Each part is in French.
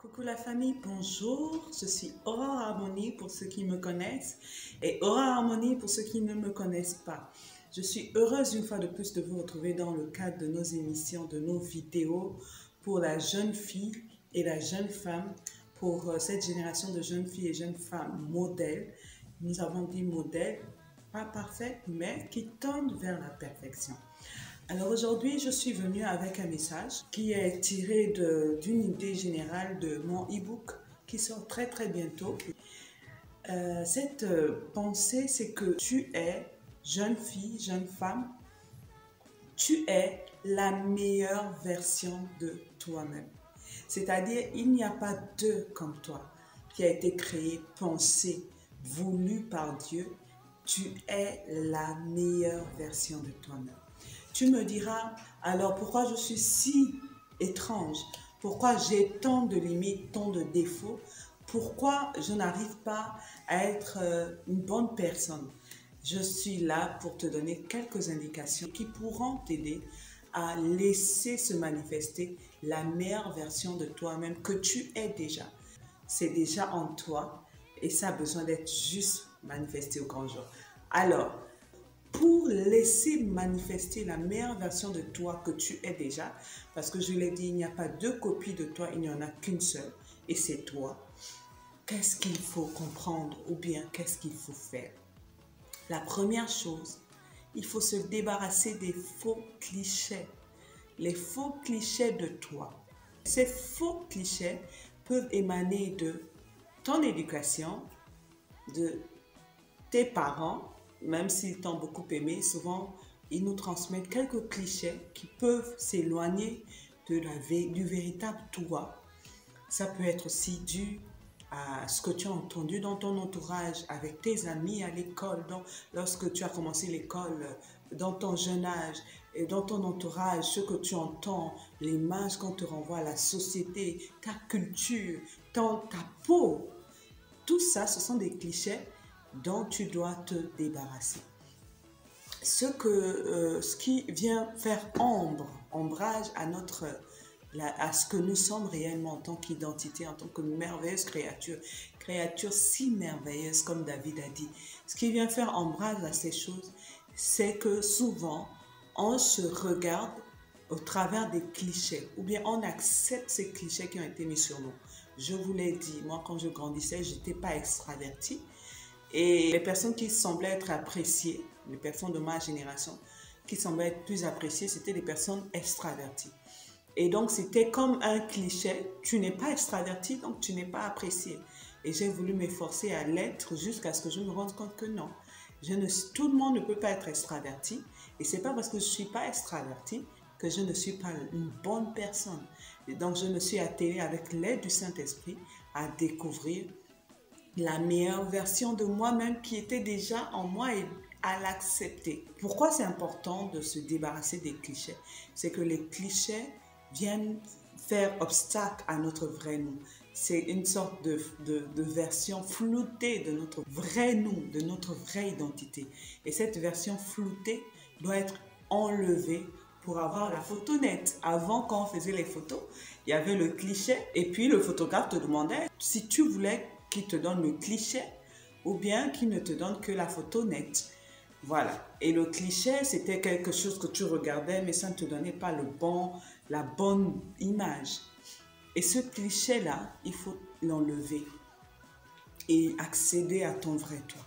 Coucou la famille, bonjour, je suis Aurore Harmonie pour ceux qui me connaissent et Aurore Harmonie pour ceux qui ne me connaissent pas. Je suis heureuse une fois de plus de vous retrouver dans le cadre de nos émissions, de nos vidéos pour la jeune fille et la jeune femme, pour cette génération de jeunes filles et jeunes femmes modèles. Nous avons dit modèles, pas parfaits, mais qui tendent vers la perfection. Alors aujourd'hui, je suis venue avec un message qui est tiré d'une idée générale de mon e-book qui sort très bientôt. Cette pensée, c'est que tu es, jeune fille, jeune femme, tu es la meilleure version de toi-même. C'est-à-dire, il n'y a pas deux comme toi qui a été créé, pensé, voulu par Dieu. Tu es la meilleure version de toi-même. Tu me diras, alors pourquoi je suis si étrange? Pourquoi j'ai tant de limites, tant de défauts? Pourquoi je n'arrive pas à être une bonne personne? Je suis là pour te donner quelques indications qui pourront t'aider à laisser se manifester la meilleure version de toi-même que tu es déjà. C'est déjà en toi et ça a besoin d'être juste manifesté au grand jour. Alors, pour laisser manifester la meilleure version de toi que tu es déjà, parce que je l'ai dit, il n'y a pas deux copies de toi, il n'y en a qu'une seule, et c'est toi. Qu'est-ce qu'il faut comprendre ou bien qu'est-ce qu'il faut faire? La première chose, il faut se débarrasser des faux clichés, les faux clichés de toi. Ces faux clichés peuvent émaner de ton éducation, de tes parents, même s'ils t'ont beaucoup aimé, souvent ils nous transmettent quelques clichés qui peuvent s'éloigner du véritable toi. Ça peut être aussi dû à ce que tu as entendu dans ton entourage, avec tes amis à l'école, lorsque tu as commencé l'école, dans ton jeune âge, et dans ton entourage, ce que tu entends, l'image qu'on te renvoie à la société, ta culture, ta peau. Tout ça, ce sont des clichés dont tu dois te débarrasser. Ce qui vient faire ombrage à ce que nous sommes réellement en tant qu'identité, en tant que merveilleuse créature si merveilleuse comme David a dit. Ce qui vient faire ombrage à ces choses, c'est que souvent, on se regarde au travers des clichés, ou bien on accepte ces clichés qui ont été mis sur nous. Je vous l'ai dit, moi quand je grandissais, je n'étais pas extravertie. Et les personnes qui semblaient être appréciées, les personnes de ma génération, qui semblaient être plus appréciées, c'était des personnes extraverties. Et donc, c'était comme un cliché, tu n'es pas extraverti, donc tu n'es pas apprécié. Et j'ai voulu m'efforcer à l'être jusqu'à ce que je me rende compte que non. Tout le monde ne peut pas être extraverti. Et ce n'est pas parce que je ne suis pas extraverti que je ne suis pas une bonne personne. Et donc, je me suis attelée avec l'aide du Saint-Esprit à découvrir la meilleure version de moi-même qui était déjà en moi et à l'accepter. Pourquoi c'est important de se débarrasser des clichés? C'est que les clichés viennent faire obstacle à notre vrai nous. C'est une sorte de version floutée de notre vrai nous, de notre vraie identité. Et cette version floutée doit être enlevée pour avoir la photo nette. Avant, quand on faisait les photos, il y avait le cliché et puis le photographe te demandait si tu voulais qu'il te donne le cliché ou bien qu'il ne te donne que la photo nette. Voilà. Et le cliché, c'était quelque chose que tu regardais, mais ça ne te donnait pas la bonne image. Et ce cliché-là, il faut l'enlever et accéder à ton vrai toi.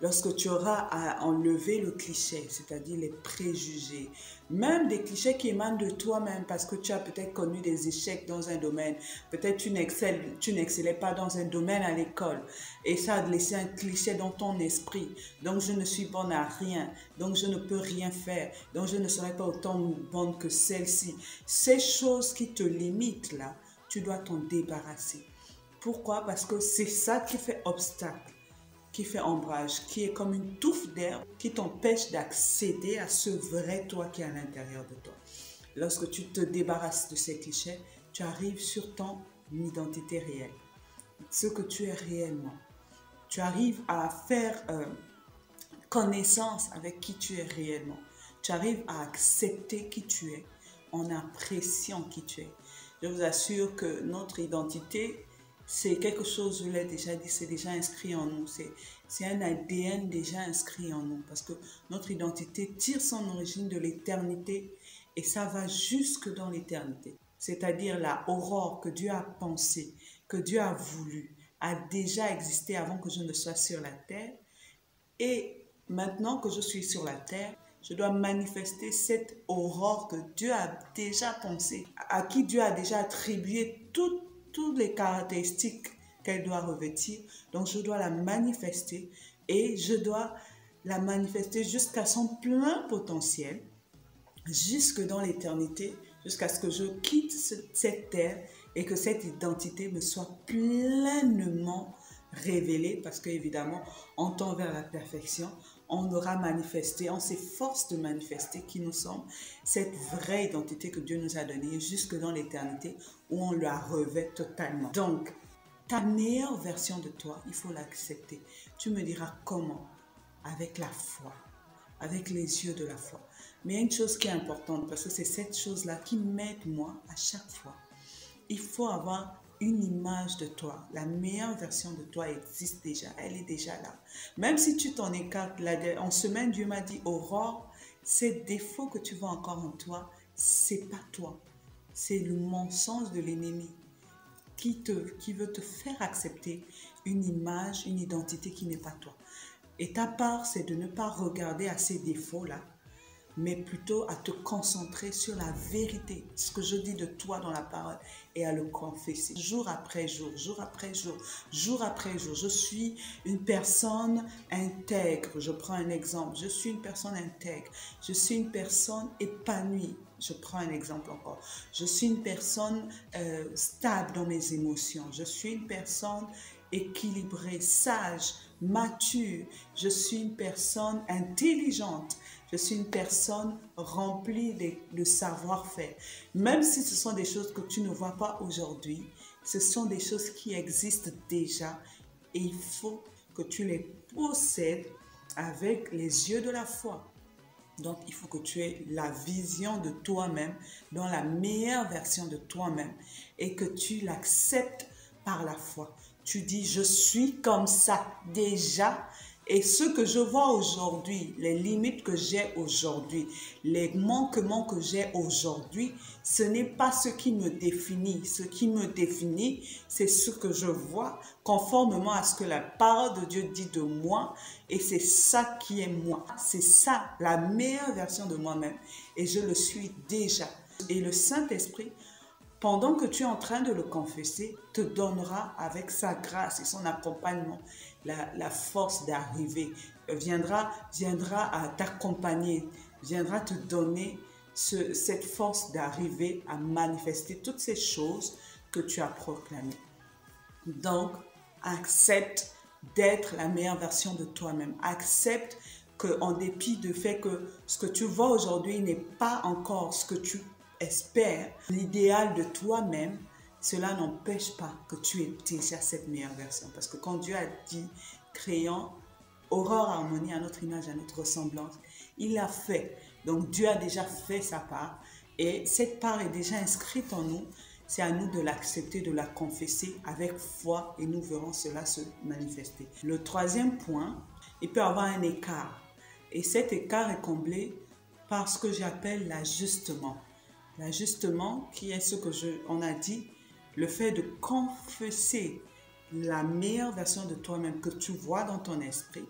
Lorsque tu auras à enlever le cliché, c'est-à-dire les préjugés, même des clichés qui émanent de toi-même parce que tu as peut-être connu des échecs dans un domaine, peut-être tu n'excellais pas dans un domaine à l'école et ça a laissé un cliché dans ton esprit. Donc je ne suis bonne à rien, donc je ne peux rien faire, donc je ne serai pas autant bonne que celle-ci. Ces choses qui te limitent là, tu dois t'en débarrasser. Pourquoi? Parce que c'est ça qui fait obstacle, qui fait ombrage, qui est comme une touffe d'herbe qui t'empêche d'accéder à ce vrai toi qui est à l'intérieur de toi. Lorsque tu te débarrasses de ces clichés, tu arrives sur ton identité réelle, ce que tu es réellement. Tu arrives à faire connaissance avec qui tu es réellement. Tu arrives à accepter qui tu es en appréciant qui tu es. Je vous assure que notre identité, c'est quelque chose, je l'ai déjà dit, c'est déjà inscrit en nous. C'est un ADN déjà inscrit en nous. Parce que notre identité tire son origine de l'éternité et ça va jusque dans l'éternité. C'est-à-dire la aurore que Dieu a pensée, que Dieu a voulu, a déjà existé avant que je ne sois sur la terre. Et maintenant que je suis sur la terre, je dois manifester cette aurore que Dieu a déjà pensée, à qui Dieu a déjà attribué toutes les caractéristiques qu'elle doit revêtir. Donc je dois la manifester et je dois la manifester jusqu'à son plein potentiel, jusque dans l'éternité, jusqu'à ce que je quitte cette terre et que cette identité me soit pleinement révélée, parce qu'évidemment, on tend vers la perfection, on aura manifesté, on s'efforce de manifester qui nous sommes, cette vraie identité que Dieu nous a donnée jusque dans l'éternité, où on la revêt totalement. Donc, ta meilleure version de toi, il faut l'accepter. Tu me diras comment? Avec la foi, avec les yeux de la foi. Mais il y a une chose qui est importante, parce que c'est cette chose-là qui m'aide moi à chaque fois. Il faut avoir une image de toi. La meilleure version de toi existe déjà, elle est déjà là. Même si tu t'en écartes, en semaine, Dieu m'a dit, Aurore, ces défauts que tu vois encore en toi, c'est pas toi. C'est le mensonge de l'ennemi qui veut te faire accepter une image, une identité qui n'est pas toi. Et ta part, c'est de ne pas regarder à ces défauts-là, mais plutôt à te concentrer sur la vérité, ce que je dis de toi dans la parole, et à le confesser jour après jour, jour après jour, jour après jour. Je suis une personne intègre, je prends un exemple, je suis une personne intègre, je suis une personne épanouie, je prends un exemple encore, je suis une personne stable dans mes émotions, je suis une personne équilibrée, sage, mature, je suis une personne intelligente, je suis une personne remplie de savoir-faire. Même si ce sont des choses que tu ne vois pas aujourd'hui, ce sont des choses qui existent déjà et il faut que tu les possèdes avec les yeux de la foi. Donc, il faut que tu aies la vision de toi-même, dans la meilleure version de toi-même et que tu l'acceptes par la foi. Tu dis, je suis comme ça déjà. Et ce que je vois aujourd'hui, les limites que j'ai aujourd'hui, les manquements que j'ai aujourd'hui, ce n'est pas ce qui me définit. Ce qui me définit, c'est ce que je vois conformément à ce que la parole de Dieu dit de moi. Et c'est ça qui est moi. C'est ça, la meilleure version de moi-même. Et je le suis déjà. Et le Saint-Esprit, pendant que tu es en train de le confesser, te donnera avec sa grâce et son accompagnement la force d'arriver, viendra à t'accompagner, viendra te donner cette force d'arriver à manifester toutes ces choses que tu as proclamées. Donc, accepte d'être la meilleure version de toi-même. Accepte qu'en dépit du fait que ce que tu vois aujourd'hui n'est pas encore ce que tu espères, l'idéal de toi-même, cela n'empêche pas que tu aies déjà cette meilleure version. Parce que quand Dieu a dit, créant aurore, harmonie à notre image, à notre ressemblance, il l'a fait. Donc Dieu a déjà fait sa part et cette part est déjà inscrite en nous. C'est à nous de l'accepter, de la confesser avec foi et nous verrons cela se manifester. Le troisième point, il peut y avoir un écart. Et cet écart est comblé par ce que j'appelle l'ajustement. L'ajustement qui est ce que on a dit, le fait de confesser la meilleure version de toi-même que tu vois dans ton esprit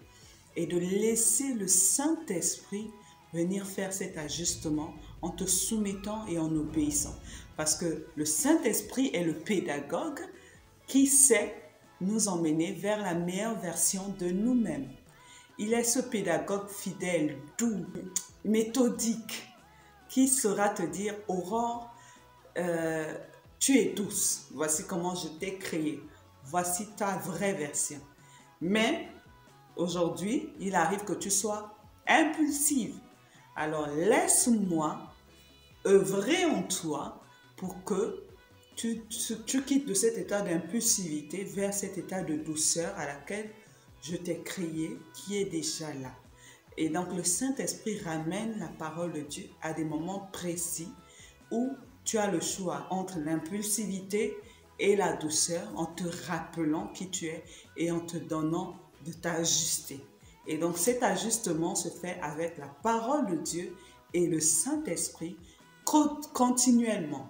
et de laisser le Saint-Esprit venir faire cet ajustement en te soumettant et en obéissant. Parce que le Saint-Esprit est le pédagogue qui sait nous emmener vers la meilleure version de nous-mêmes. Il est ce pédagogue fidèle, doux, méthodique, qui saura te dire, Aurore, tu es douce, voici comment je t'ai créé, voici ta vraie version. Mais aujourd'hui, il arrive que tu sois impulsive. Alors laisse-moi œuvrer en toi pour que tu quittes de cet état d'impulsivité vers cet état de douceur à laquelle je t'ai créé, qui est déjà là. Et donc le Saint-Esprit ramène la parole de Dieu à des moments précis où tu as le choix entre l'impulsivité et la douceur en te rappelant qui tu es et en te donnant de t'ajuster. Et donc cet ajustement se fait avec la parole de Dieu et le Saint-Esprit continuellement.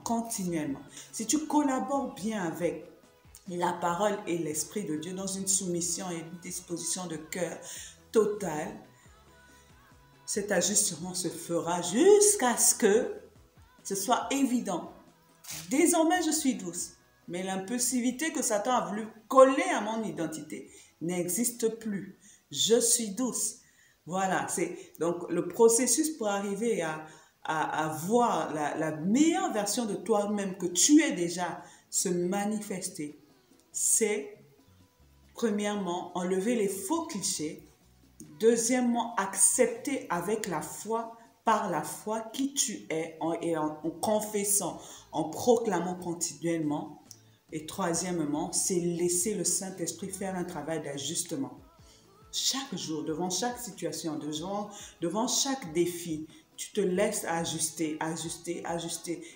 Si tu collabores bien avec la parole et l'Esprit de Dieu dans une soumission et une disposition de cœur totale, cet ajustement se fera jusqu'à ce que ce soit évident. Désormais, je suis douce, mais l'impulsivité que Satan a voulu coller à mon identité n'existe plus. Je suis douce. Voilà, c'est donc le processus pour arriver à voir la meilleure version de toi-même que tu es déjà se manifester. C'est, premièrement, enlever les faux clichés. Deuxièmement, accepter avec la foi, par la foi, qui tu es en confessant, en proclamant continuellement. Et troisièmement, c'est laisser le Saint-Esprit faire un travail d'ajustement. Chaque jour, devant chaque situation, devant chaque défi, tu te laisses ajuster.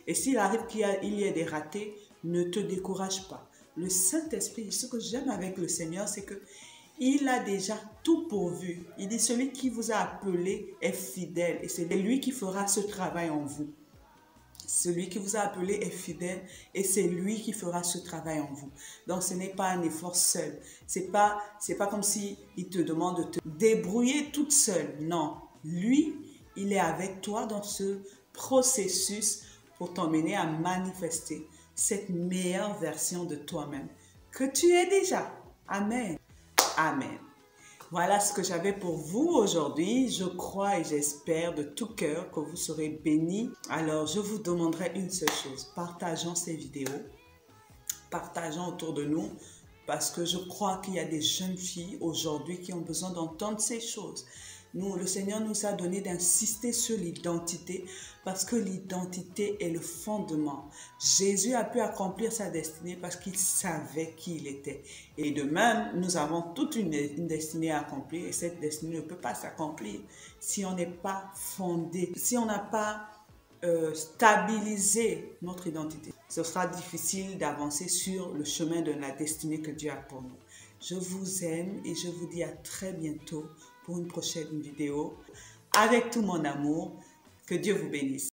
Et s'il arrive qu'il y ait des ratés, ne te décourage pas. Le Saint-Esprit, ce que j'aime avec le Seigneur, c'est que il a déjà tout pourvu. Il dit, celui qui vous a appelé est fidèle et c'est lui qui fera ce travail en vous. Celui qui vous a appelé est fidèle et c'est lui qui fera ce travail en vous. Donc ce n'est pas un effort seul. C'est pas comme si il te demande de te débrouiller toute seule. Non, lui, il est avec toi dans ce processus pour t'emmener à manifester cette meilleure version de toi-même que tu es déjà. Amen. Amen. Voilà ce que j'avais pour vous aujourd'hui. Je crois et j'espère de tout cœur que vous serez bénis. Alors, je vous demanderai une seule chose. Partageons ces vidéos. Partageons autour de nous parce que je crois qu'il y a des jeunes filles aujourd'hui qui ont besoin d'entendre ces choses. Nous, le Seigneur nous a donné d'insister sur l'identité parce que l'identité est le fondement. Jésus a pu accomplir sa destinée parce qu'il savait qui il était. Et de même, nous avons toute une destinée à accomplir et cette destinée ne peut pas s'accomplir si on n'est pas fondé, si on n'a pas stabilisé notre identité. Ce sera difficile d'avancer sur le chemin de la destinée que Dieu a pour nous. Je vous aime et je vous dis à très bientôt pour une prochaine vidéo. Avec tout mon amour, que Dieu vous bénisse.